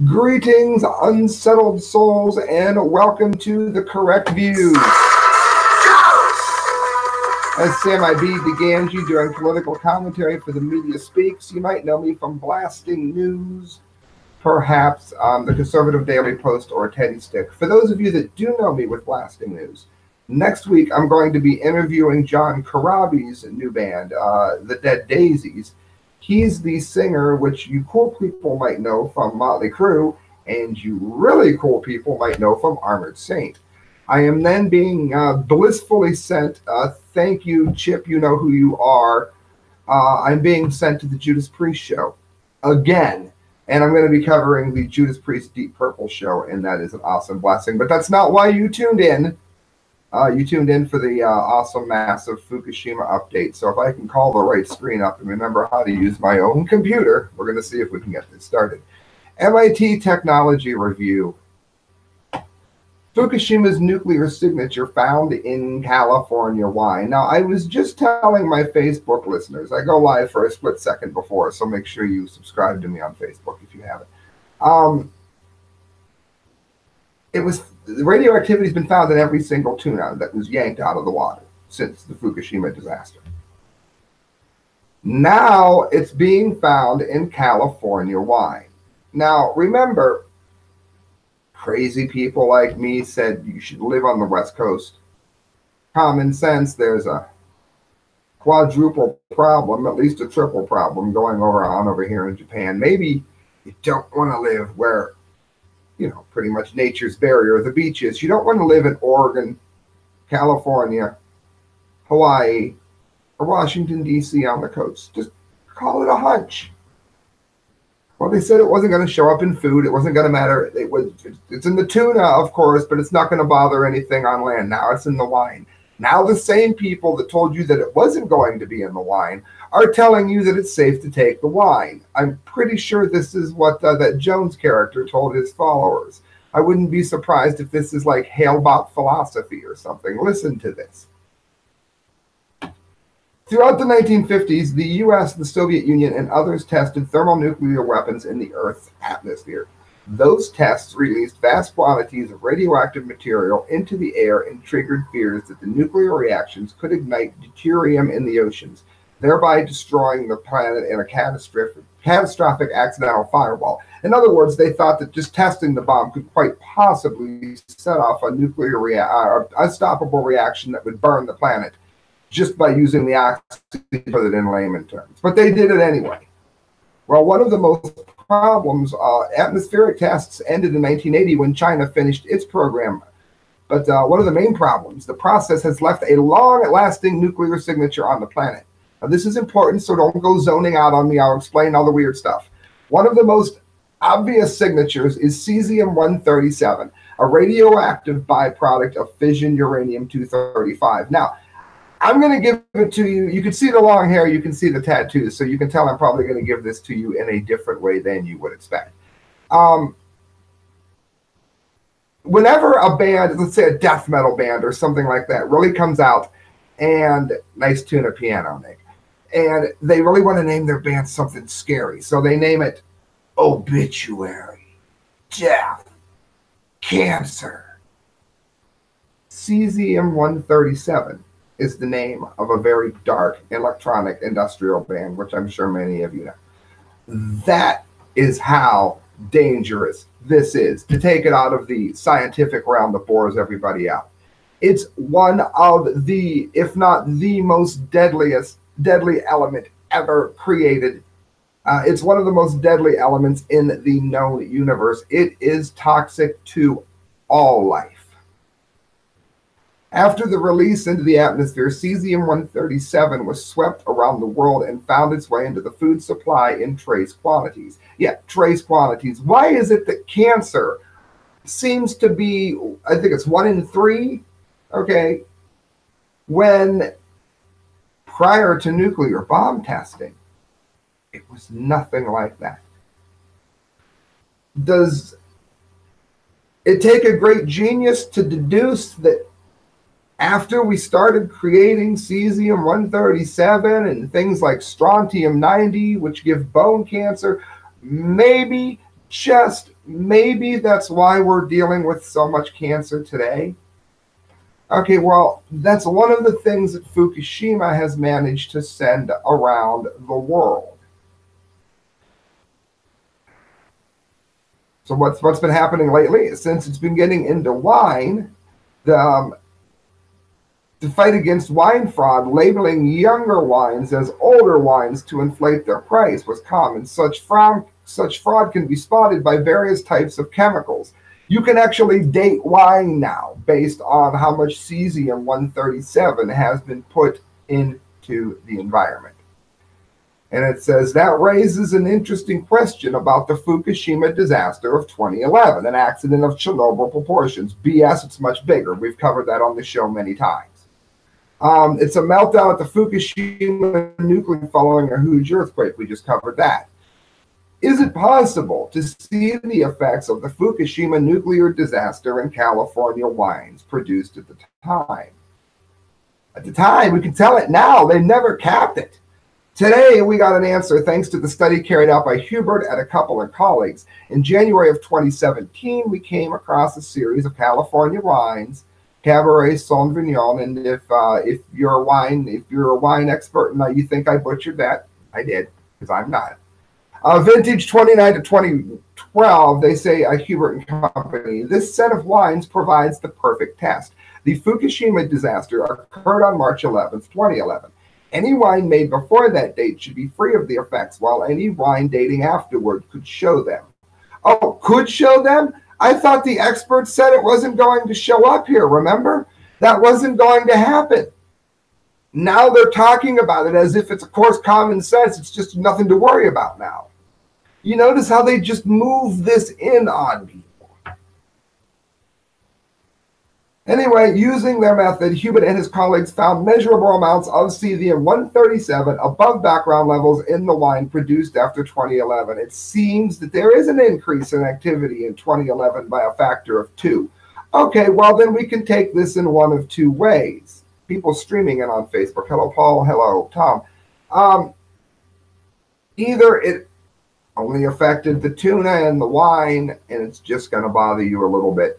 Greetings, unsettled souls, and welcome to The Correct View. As Sam I.B. Gangi doing political commentary for the Media Speaks, you might know me from blasting news, perhaps on the Conservative Daily Post or Teddy Stick. For those of you that do know me with blasting news, next week I'm going to be interviewing John Corabi's new band, The Dead Daisies. He's the singer, which you cool people might know from Motley Crue, and you really cool people might know from Armored Saint. I am then being blissfully sent, thank you, Chip, you know who you are. I'm being sent to the Judas Priest show again, and I'm going to be covering the Judas Priest Deep Purple show, and that is an awesome blessing. But that's not why you tuned in. You tuned in for the awesome, massive Fukushima update. So if I can call the right screen up and remember how to use my own computer, we're going to see if we can get this started. MIT Technology Review. Fukushima's nuclear signature found in California. Why? Now, I was just telling my Facebook listeners, I go live for a split second before, so make sure you subscribe to me on Facebook if you haven't. The radioactivity has been found in every single tuna that was yanked out of the water since the Fukushima disaster. Now it's being found in California. Why? Now, remember, crazy people like me said you should live on the West Coast. Common sense, there's a quadruple problem, at least a triple problem going on over here in Japan. Maybe you don't want to live where, you know, pretty much nature's barrier, the beaches. You don't want to live in Oregon, California, Hawaii, or Washington, D.C. on the coast. Just call it a hunch. Well, they said it wasn't going to show up in food. It wasn't going to matter. It's in the tuna, of course, but it's not going to bother anything on land. Now it's in the wine. Now the same people that told you that it wasn't going to be in the wine are telling you that it's safe to take the wine. I'm pretty sure this is what that Jones character told his followers. I wouldn't be surprised if this is like Hale-Bopp philosophy or something. Listen to this. Throughout the 1950s, the U.S., the Soviet Union, and others tested thermonuclear weapons in the Earth's atmosphere. Those tests released vast quantities of radioactive material into the air and triggered fears that the nuclear reactions could ignite deuterium in the oceans, thereby destroying the planet in a catastrophic accidental fireball. In other words, they thought that just testing the bomb could quite possibly set off a nuclear unstoppable reaction that would burn the planet just by using the oxygen, to put it in layman terms. But they did it anyway. Well, one of the most problems, atmospheric tests ended in 1980 when China finished its program. But one of the main problems, the process has left a long-lasting nuclear signature on the planet. Now, this is important, so don't go zoning out on me. I'll explain all the weird stuff. One of the most obvious signatures is cesium-137, a radioactive byproduct of fission uranium-235. Now, I'm going to give it to you. You can see the long hair. You can see the tattoos. So you can tell I'm probably going to give this to you in a different way than you would expect. Whenever a band, let's say a death metal band or something like that, really comes out, and nice tune of piano, Nick, and they really want to name their band something scary. So they name it Obituary, Death, Cancer. Cesium-137 is the name of a very dark electronic industrial band, which I'm sure many of you know. That is how dangerous this is, to take it out of the scientific realm that bores everybody out. It's one of the, if not the most deadly element ever created. It's one of the most deadly elements in the known universe. It is toxic to all life. After the release into the atmosphere, cesium-137 was swept around the world and found its way into the food supply in trace quantities. Yeah, trace quantities. Why is it that cancer seems to be, I think it's 1 in 3, okay, when prior to nuclear bomb testing, it was nothing like that? Does it take a great genius to deduce that after we started creating cesium-137 and things like strontium-90, which give bone cancer, maybe, just maybe that's why we're dealing with so much cancer today? Okay, well, that's one of the things that Fukushima has managed to send around the world. So what's been happening lately? Since it's been getting into wine, the fight against wine fraud, labeling younger wines as older wines to inflate their price was common. Such fraud can be spotted by various types of chemicals. You can actually date wine now based on how much cesium-137 has been put into the environment. And it says that raises an interesting question about the Fukushima disaster of 2011, an accident of Chernobyl proportions. BS, it's much bigger. We've covered that on the show many times. It's a meltdown at the Fukushima nuclear following a huge earthquake. We just covered that. Is it possible to see the effects of the Fukushima nuclear disaster in California wines produced at the time? At the time, we can tell it now. They never capped it. Today, we got an answer thanks to the study carried out by Hubert and a couple of colleagues. In January of 2017, we came across a series of California wines, Cabernet Sauvignon, and if you're a wine expert and you think I butchered that, I did, because I'm not. Vintage 29 to 2012, they say Hubert and Company. This set of wines provides the perfect test. The Fukushima disaster occurred on March 11th, 2011. Any wine made before that date should be free of the effects, while any wine dating afterward could show them. Oh, could show them? I thought the experts said it wasn't going to show up here, remember? That wasn't going to happen. Now they're talking about it as if it's, of course, common sense. It's just nothing to worry about now. You notice how they just move this in on people. Anyway, using their method, Hubert and his colleagues found measurable amounts of cesium-137 above background levels in the wine produced after 2011. It seems that there is an increase in activity in 2011 by a factor of 2. Okay, well, then we can take this in one of two ways. People streaming in on Facebook. Hello, Paul. Hello, Tom. Either it only affected the tuna and the wine, and it's just going to bother you a little bit.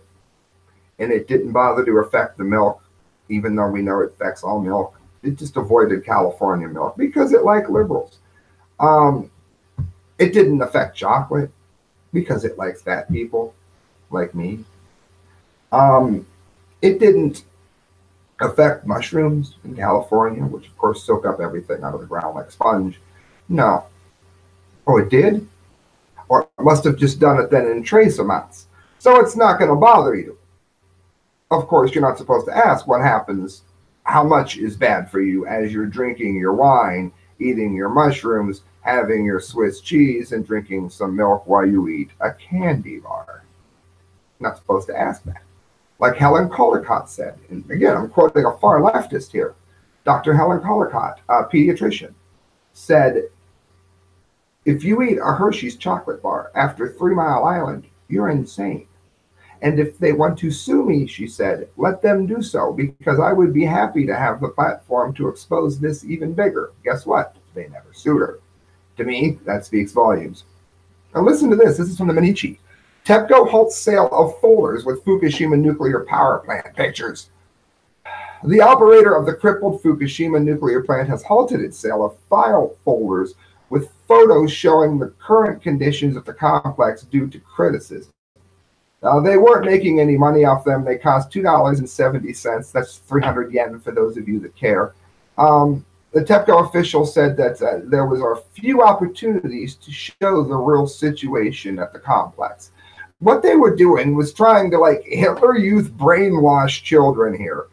And it didn't bother to affect the milk, even though we know it affects all milk. It just avoided California milk because it liked liberals. It didn't affect chocolate because it likes fat people like me. It didn't affect mushrooms in California, which of course soak up everything out of the ground like sponge. No. Oh, it did? Or it must have just done it then in trace amounts. So it's not going to bother you. Of course, you're not supposed to ask what happens, how much is bad for you as you're drinking your wine, eating your mushrooms, having your Swiss cheese, and drinking some milk while you eat a candy bar. You're not supposed to ask that. Like Helen Collicott said, and again, I'm quoting a far leftist here. Dr. Helen Collicott, a pediatrician, said, if you eat a Hershey's chocolate bar after 3 Mile Island, you're insane. And if they want to sue me, she said, let them do so, because I would be happy to have the platform to expose this even bigger. Guess what? They never sued her. To me, that speaks volumes. Now listen to this. This is from the Medici. TEPCO halts sale of folders with Fukushima nuclear power plant pictures. The operator of the crippled Fukushima nuclear plant has halted its sale of file folders with photos showing the current conditions of the complex due to criticism. They weren't making any money off them. They cost $2.70. That's 300 yen for those of you that care. The TEPCO official said that there was a few opportunities to show the real situation at the complex. What they were doing was trying to, like, Hitler Youth brainwash children here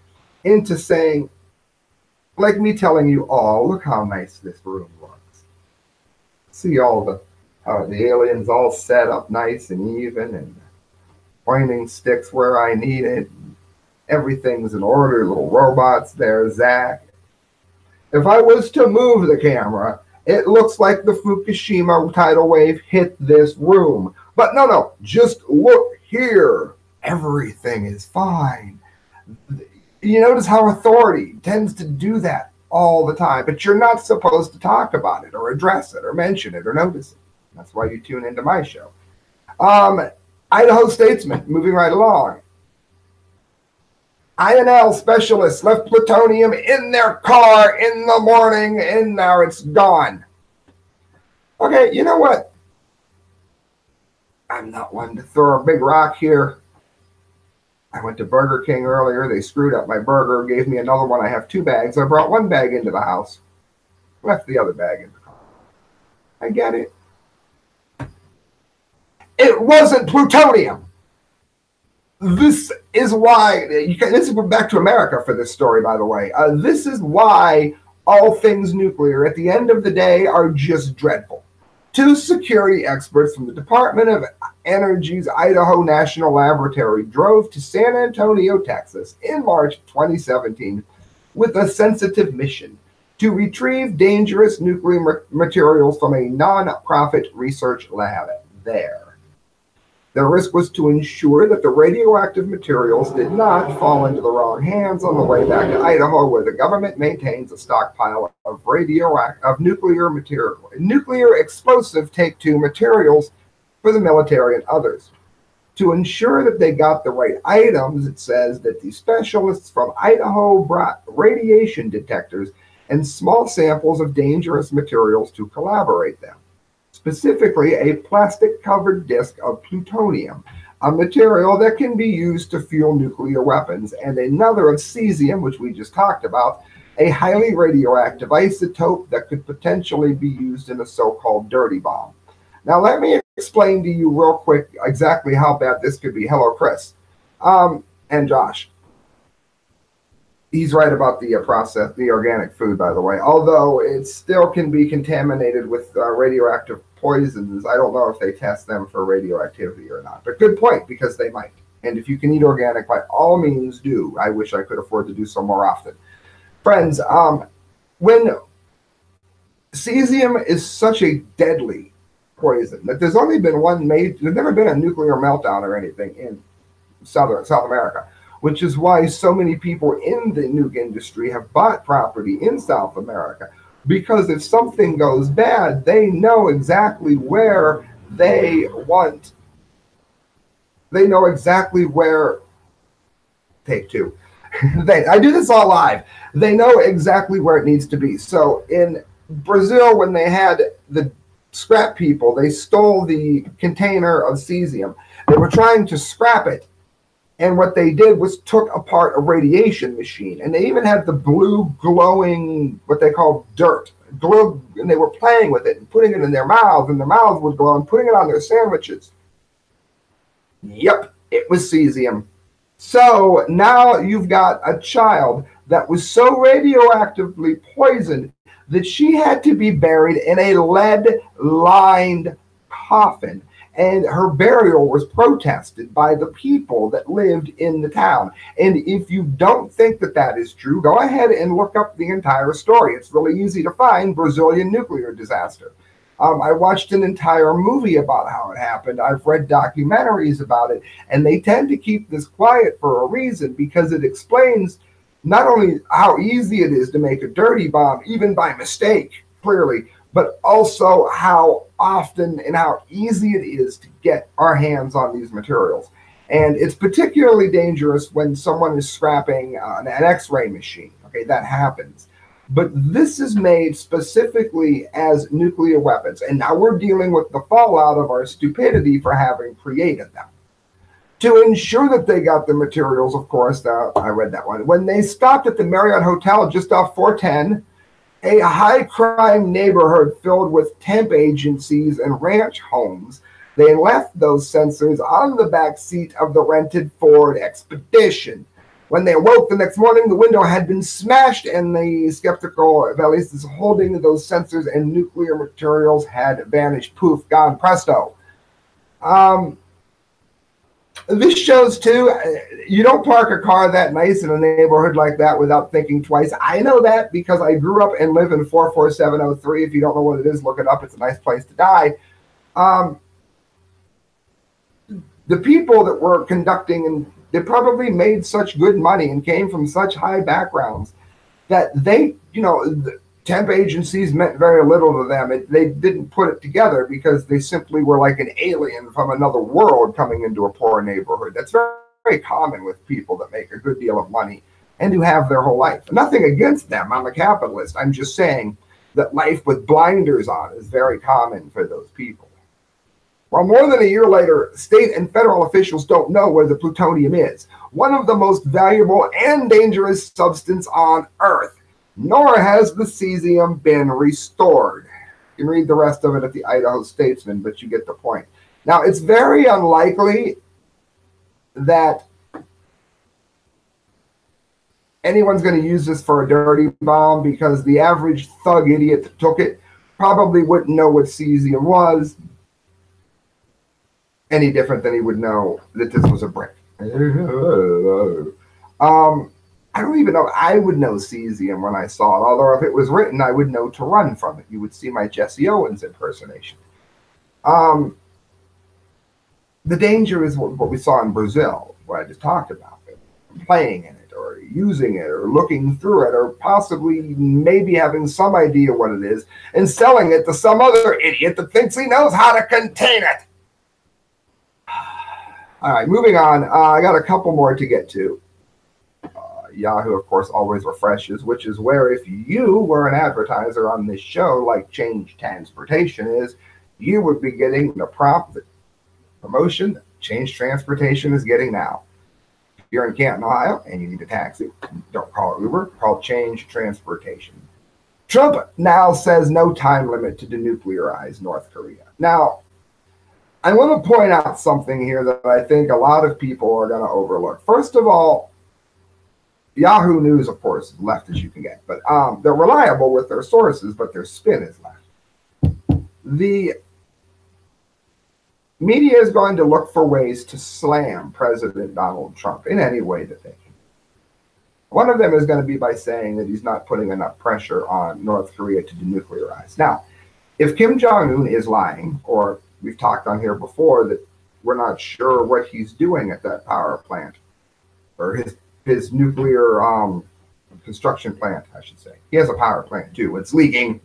into saying, like me telling you, oh, look how nice this room looks. See all the aliens all set up nice and even, and pointing sticks where I need it. Everything's in order. Little robots there, Zach. If I was to move the camera, it looks like the Fukushima tidal wave hit this room. But no, just look here. Everything is fine. You notice how authority tends to do that all the time, but you're not supposed to talk about it or address it or mention it or notice it. That's why you tune into my show. Idaho statesman, moving right along. INL specialists left plutonium in their car in the morning, and now it's gone. Okay, you know what? I'm not one to throw a big rock here. I went to Burger King earlier. They screwed up my burger, gave me another one. I have 2 bags. I brought 1 bag into the house, left the other bag in the car. I get it. It wasn't plutonium. This is why, this is back to America for this story, by the way. This is why all things nuclear at the end of the day are just dreadful. 2 security experts from the Department of Energy's Idaho National Laboratory drove to San Antonio, Texas in March 2017 with a sensitive mission to retrieve dangerous nuclear materials from a non-profit research lab there. The risk was to ensure that the radioactive materials did not fall into the wrong hands on the way back to Idaho, where the government maintains a stockpile of nuclear explosive take-two materials for the military and others. To ensure that they got the right items, it says that the specialists from Idaho brought radiation detectors and small samples of dangerous materials to collaborate them. Specifically, a plastic-covered disc of plutonium, a material that can be used to fuel nuclear weapons, and another of cesium, which we just talked about, a highly radioactive isotope that could potentially be used in a so-called dirty bomb. Now, let me explain to you real quick exactly how bad this could be. Hello, Chris. And Josh. He's right about the process, the organic food, by the way. Although it still can be contaminated with radioactive poisons, I don't know if they test them for radioactivity or not. But good point, because they might. And if you can eat organic, by all means do. I wish I could afford to do so more often. Friends, when cesium is such a deadly poison that there's only been one made, there's never been a nuclear meltdown or anything in South America, which is why so many people in the nuke industry have bought property in South America. Because if something goes bad, they know exactly where they want. They know exactly where. Take 2. I do this all live. They know exactly where it needs to be. So in Brazil, when they had the scrap people, they stole the container of cesium. They were trying to scrap it. And what they did was took apart a radiation machine. And they even had the blue glowing, what they call dirt. Glue, and they were playing with it and putting it in their mouths, and their mouths would glow, and putting it on their sandwiches. Yep, it was cesium. So now you've got a child that was so radioactively poisoned that she had to be buried in a lead-lined coffin. And her burial was protested by the people that lived in the town. And if you don't think that that is true, go ahead and look up the entire story. It's really easy to find, Brazilian nuclear disaster. I watched an entire movie about how it happened. I've read documentaries about it. And they tend to keep this quiet for a reason, because it explains not only how easy it is to make a dirty bomb, even by mistake, clearly, but also how often and how easy it is to get our hands on these materials. And it's particularly dangerous when someone is scrapping an X-ray machine. Okay, that happens. But this is made specifically as nuclear weapons. And now we're dealing with the fallout of our stupidity for having created them. To ensure that they got the materials, of course, I read that one. When they stopped at the Marriott Hotel just off 410, a high-crime neighborhood filled with temp agencies and ranch homes, they left those sensors on the back seat of the rented Ford Expedition. When they awoke the next morning, the window had been smashed, and the skeptical Valistas holding those sensors and nuclear materials had vanished. Poof, gone, presto. This shows, too, you don't park a car that nice in a neighborhood like that without thinking twice. I know that because I grew up and live in 44703. If you don't know what it is, look it up. It's a nice place to die. The people that were conducting, and they probably made such good money and came from such high backgrounds that they, to temp agencies meant very little to them. They didn't put it together because they simply were like an alien from another world coming into a poor neighborhood. That's very, very common with people that make a good deal of money and who have their whole life. Nothing against them. I'm a capitalist. I'm just saying that life with blinders on is very common for those people. Well, more than a year later, state and federal officials don't know where the plutonium is, one of the most valuable and dangerous substances on Earth. Nor has the cesium been restored. You can read the rest of it at the Idaho Statesman, but you get the point. Now, it's very unlikely that anyone's going to use this for a dirty bomb, because the average thug idiot that took it probably wouldn't know what cesium was any different than he would know that this was a brick. I don't even know. I would know cesium when I saw it, although if it was written, I would know to run from it. You would see my Jesse Owens impersonation. The danger is what we saw in Brazil, what I just talked about, playing in it or using it or looking through it or possibly maybe having some idea what it is and selling it to some other idiot that thinks he knows how to contain it. All right, moving on. I got a couple more to get to. Yahoo, of course, always refreshes, which is where if you were an advertiser on this show, like Change Transportation is, you would be getting the promotion that Change Transportation is getting now. If you're in Canton, Ohio, and you need a taxi, don't call it Uber, call Change Transportation. Trump now says no time limit to denuclearize North Korea. Now, I want to point out something here that I think a lot of people are going to overlook. First of all, Yahoo News, of course, is left as you can get, but they're reliable with their sources, but their spin is left. The media is going to look for ways to slam President Donald Trump in any way that they can. One of them is going to be by saying that he's not putting enough pressure on North Korea to denuclearize. Now, if Kim Jong-un is lying, or we've talked on here before that we're not sure what he's doing at that power plant, or his nuclear construction plant, I should say. He has a power plant too. It's leaking.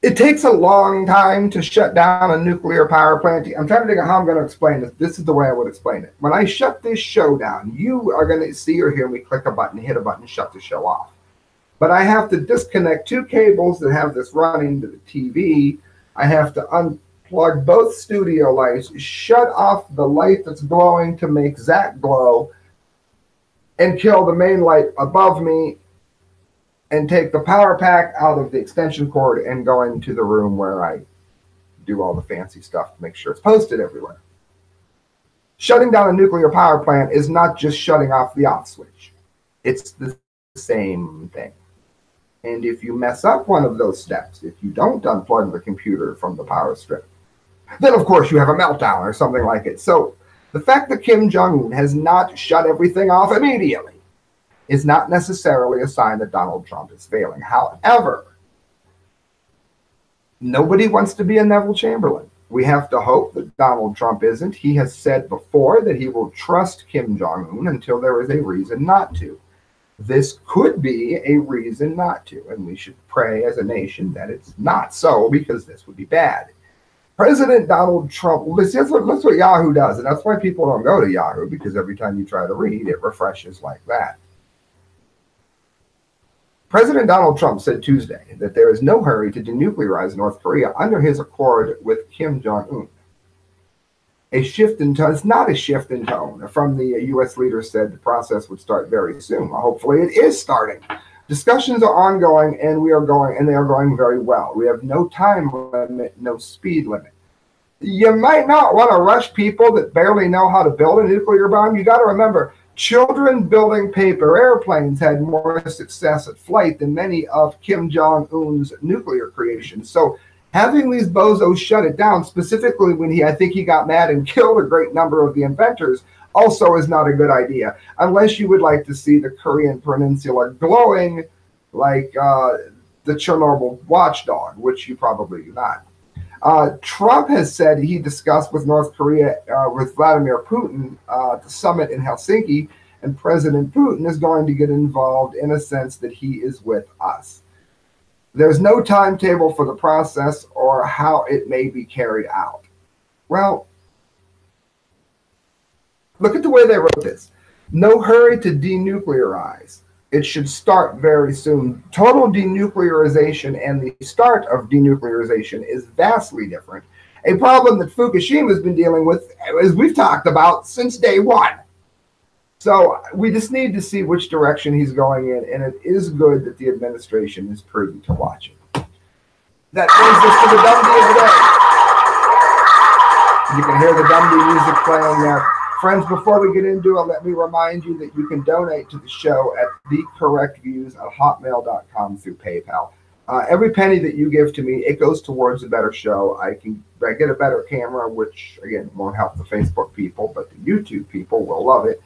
It takes a long time to shut down a nuclear power plant. I'm trying to think of how I'm going to explain this. This is the way I would explain it. When I shut this show down, you are going to see or hear me click a button, hit a button, shut the show off. But I have to disconnect two cables that have this running to the TV. I have to unplug both studio lights, shut off the light that's glowing to make Zach glow, and kill the main light above me, and take the power pack out of the extension cord and go into the room where I do all the fancy stuff to make sure it's posted everywhere. Shutting down a nuclear power plant is not just shutting off the off switch. It's the same thing. And if you mess up one of those steps, if you don't unplug the computer from the power strip, then of course you have a meltdown or something like it. So the fact that Kim Jong-un has not shut everything off immediately is not necessarily a sign that Donald Trump is failing. However, nobody wants to be a Neville Chamberlain. We have to hope that Donald Trump isn't. He has said before that he will trust Kim Jong-un until there is a reason not to. This could be a reason not to, and we should pray as a nation that it's not so, because this would be bad. President Donald Trump, that's what Yahoo does, and that's why people don't go to Yahoo, because every time you try to read, it refreshes like that. President Donald Trump said Tuesday that there is no hurry to denuclearize North Korea under his accord with Kim Jong-un. A shift in tone, it's not a shift in tone. From the U.S. leader said the process would start very soon. Well, hopefully it is starting. Discussions are ongoing, and they are going very well. We have no time limit, no speed limit. You might not want to rush people that barely know how to build a nuclear bomb. You got to remember, children building paper airplanes had more success at flight than many of Kim Jong-un's nuclear creations. So having these bozos shut it down, specifically when I think he got mad and killed a great number of the inventors, also is not a good idea, unless you would like to see the Korean Peninsula glowing like the Chernobyl watchdog, which you probably do not. Trump has said he discussed with North Korea, with Vladimir Putin, at the summit in Helsinki, and President Putin is going to get involved in a sense that he is with us. There's no timetable for the process or how it may be carried out. Well, look at the way they wrote this. No hurry to denuclearize. It should start very soon. Total denuclearization and the start of denuclearization is vastly different. A problem that Fukushima has been dealing with, as we've talked about, since day one. So we just need to see which direction he's going in, and it is good that the administration is prudent to watch it. That brings us to the Dumdy of the day. You can hear the Dumdy music playing there. Friends, before we get into it, let me remind you that you can donate to the show at thecorrectviews@hotmail.com through PayPal. Every penny that you give to me, it goes towards a better show. I get a better camera, which, again, won't help the Facebook people, but the YouTube people will love it.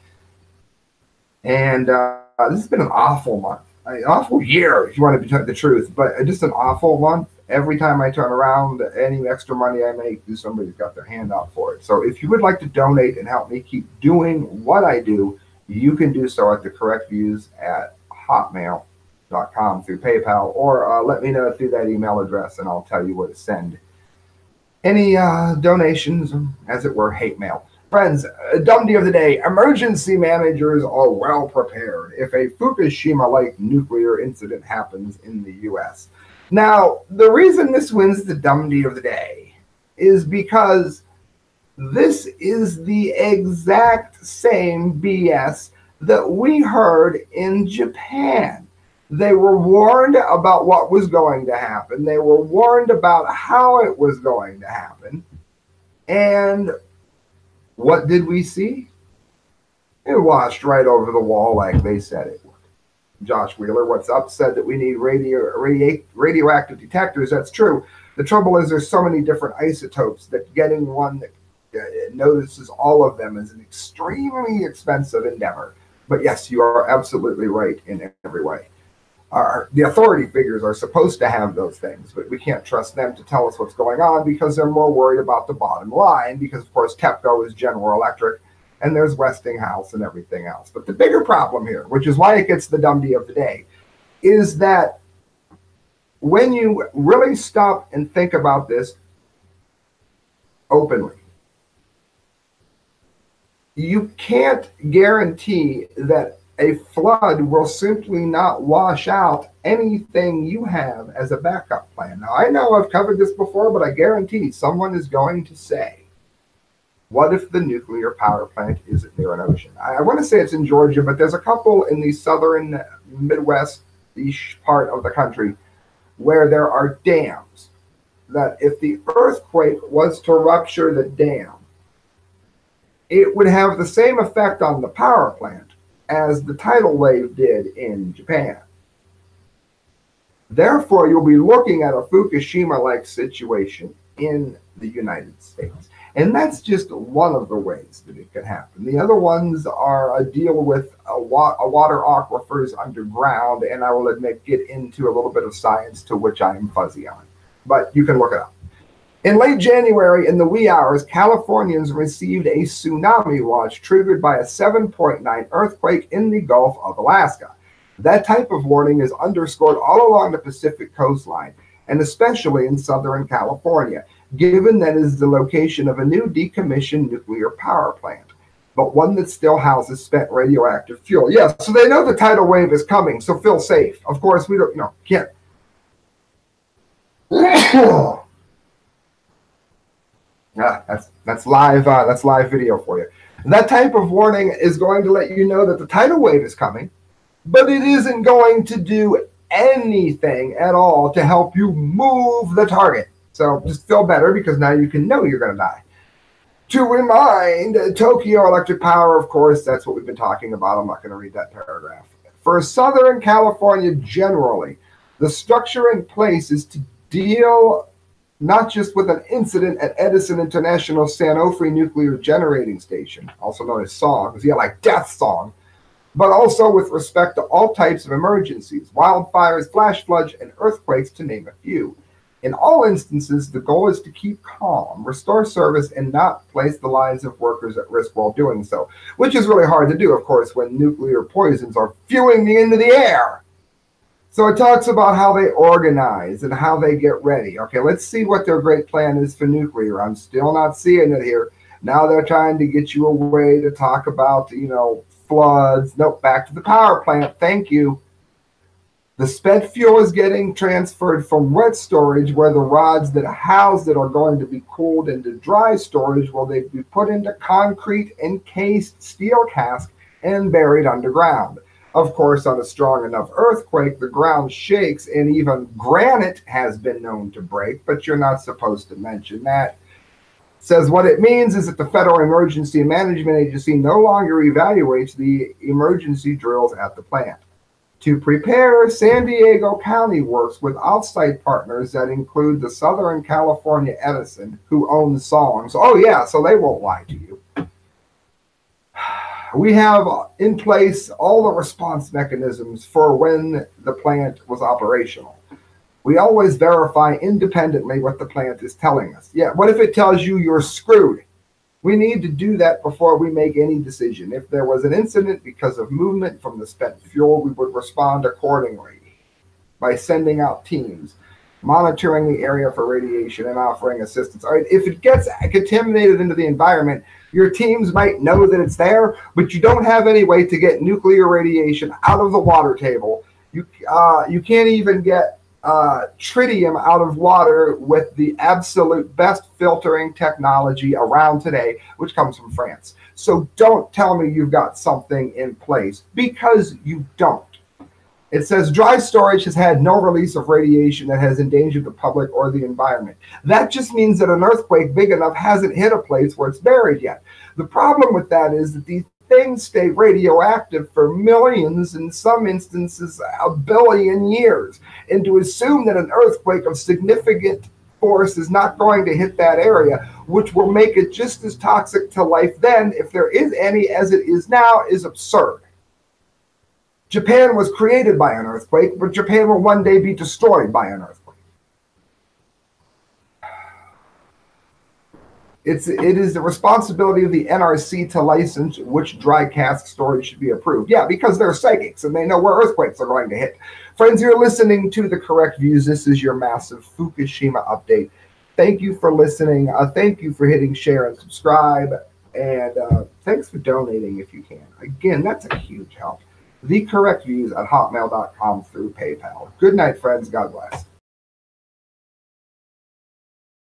And this has been an awful month. An awful year, if you want to tell the truth, but just an awful month. Every time I turn around, any extra money I make, somebody's got their hand out for it. So if you would like to donate and help me keep doing what I do, you can do so at thecorrectviews@hotmail.com through PayPal, or let me know through that email address, and I'll tell you where to send any donations, as it were, hate mail. Friends, Dumdy of the day. Emergency managers are well prepared if a Fukushima-like nuclear incident happens in the U.S. Now, the reason this wins the Dumdy of the day is because this is the exact same BS that we heard in Japan. They were warned about what was going to happen. They were warned about how it was going to happen. And what did we see? It washed right over the wall like they said it would. Josh Wheeler, what's up, said that we need radioactive detectors. That's true. The trouble is there's so many different isotopes that getting one that notices all of them is an extremely expensive endeavor. But yes, you are absolutely right in every way. The authority figures are supposed to have those things, but we can't trust them to tell us what's going on because they're more worried about the bottom line, because, of course, TEPCO is General Electric, and there's Westinghouse and everything else. But the bigger problem here, which is why it gets the Dumdy of the day, is that when you really stop and think about this openly, you can't guarantee that a flood will simply not wash out anything you have as a backup plan. Now, I know I've covered this before, but I guarantee someone is going to say, what if the nuclear power plant isn't near an ocean? I want to say it's in Georgia, but there's a couple in the southern Midwest-ish part of the country where there are dams that if the earthquake was to rupture the dam, it would have the same effect on the power plant as the tidal wave did in Japan. Therefore, you'll be looking at a Fukushima-like situation in the United States. And that's just one of the ways that it could happen. The other ones are a deal with water aquifers underground, and I will admit, get into a little bit of science to which I am fuzzy on. But you can look it up. In late January, in the wee hours, Californians received a tsunami watch triggered by a 7.9 earthquake in the Gulf of Alaska. That type of warning is underscored all along the Pacific coastline, and especially in Southern California, given that it is the location of a new decommissioned nuclear power plant, but one that still houses spent radioactive fuel. Yes, so they know the tidal wave is coming, so feel safe. Of course, we don't, can't. That's live video for you. That type of warning is going to let you know that the tidal wave is coming, but it isn't going to do anything at all to help you move the target. So just feel better, because now you can know you're going to die. To remind Tokyo Electric Power, of course, that's what we've been talking about. I'm not going to read that paragraph. For Southern California generally, the structure in place is to deal not just with an incident at Edison International Sanofre Nuclear Generating Station, also known as SONG, like death song, but also with respect to all types of emergencies, wildfires, flash floods, and earthquakes, to name a few. In all instances, the goal is to keep calm, restore service, and not place the lives of workers at risk while doing so, which is really hard to do, of course, when nuclear poisons are spewing into the air. So it talks about how they organize and how they get ready. Okay, let's see what their great plan is for nuclear. I'm still not seeing it here. Now they're trying to get you away to talk about, floods. Nope, back to the power plant. Thank you. The spent fuel is getting transferred from wet storage, where the rods that house it are going to be cooled, into dry storage, where they be put into concrete encased steel cask and buried underground. Of course, on a strong enough earthquake, the ground shakes and even granite has been known to break, but you're not supposed to mention that. It says what it means is that the Federal Emergency Management Agency no longer evaluates the emergency drills at the plant. To prepare, San Diego County works with offsite partners that include the Southern California Edison, who owns Songs. Oh yeah, so they won't lie to you. We have in place all the response mechanisms for when the plant was operational. We always verify independently what the plant is telling us. Yeah, what if it tells you you're screwed? We need to do that before we make any decision. If there was an incident because of movement from the spent fuel, we would respond accordingly by sending out teams, monitoring the area for radiation, and offering assistance. All right, if it gets contaminated into the environment, your teams might know that it's there, but you don't have any way to get nuclear radiation out of the water table. You can't even get tritium out of water with the absolute best filtering technology around today, which comes from France. So don't tell me you've got something in place, because you don't. It says dry storage has had no release of radiation that has endangered the public or the environment. That just means that an earthquake big enough hasn't hit a place where it's buried yet. The problem with that is that these things stay radioactive for millions, in some instances a billion years. And to assume that an earthquake of significant force is not going to hit that area, which will make it just as toxic to life then, if there is any, as it is now, is absurd. Japan was created by an earthquake, but Japan will one day be destroyed by an earthquake. It is the responsibility of the NRC to license which dry cask storage should be approved. Yeah, because they're psychics and they know where earthquakes are going to hit. Friends, you're listening to The Correct Views. This is your massive Fukushima update. Thank you for listening. Thank you for hitting share and subscribe. And thanks for donating if you can. Again, that's a huge help. TheCorrectViews@hotmail.com through PayPal. Good night, friends. God bless.